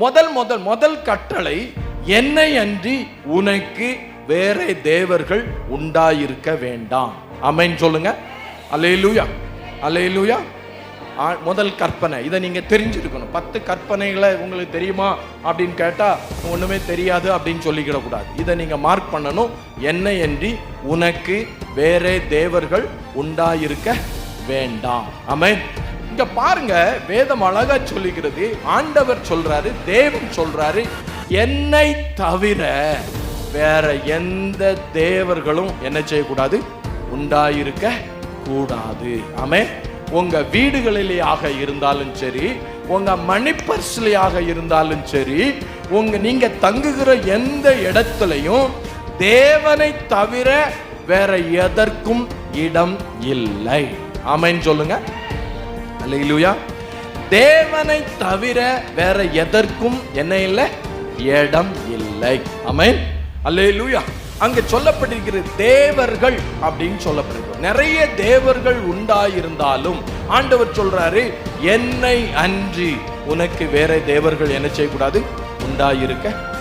முதல் கட்டளை, என்னை அன்றி உனக்கு வேற தேவர்கள் உண்டாயிருக்க வேண்டாம். ஆமென் சொல்லுங்க. அல்லேலூயா, அல்லேலூயா. முதல் கற்பனை, இதை நீங்க தெரிஞ்சிருக்கணும். 10 கற்பனைகளை உங்களுக்கு தெரியுமா அப்படின்னு கேட்டா ஒண்ணுமே தெரியாது அப்படின்னு சொல்லிக்கிட கூடாது. இதை நீங்க மார்க் பண்ணணும். என்னை அன்றி உனக்கு வேற தேவர்கள் உண்டாயிருக்க வேண்டாம். ஆமென். இங்க பாருங்க, வேதம் அழகா சொல்லுகிறது. ஆண்டவர் சொல்றாரு, தேவன் சொல்றாரு, என்னை தவிர வேற எந்த தேவர்களும் என்ன செய்யக்கூடாது, உண்டாயிருக்க கூடாது. ஆமென். உங்க வீடுகளிலேயாக இருந்தாலும் சரி, உங்க மணி பர்ஸ்லயாக இருந்தாலும் சரி, நீங்க தங்குகிற எந்த இடத்துலையும் தேவனை தவிர வேற எதற்கும் இடம் இல்லை. ஆமென் சொல்லுங்க. அல்லேலூயா. தேவனை தவிர வேற எதற்கும் என்ன இல்லை, இடம் இல்லை. ஆமென். அல்லேலூயா. அங்க சொல்லப்பட்டிருக்கிற தேவர்கள் அப்படின்னு சொல்லப்படுகிறது. நிறைய தேவர்கள் உண்டாயிருந்தாலும் ஆண்டவர் சொல்றாரு, என்னை அன்றி உனக்கு வேற தேவர்கள் என்ன செய்யக்கூடாது, உண்டாயிருக்க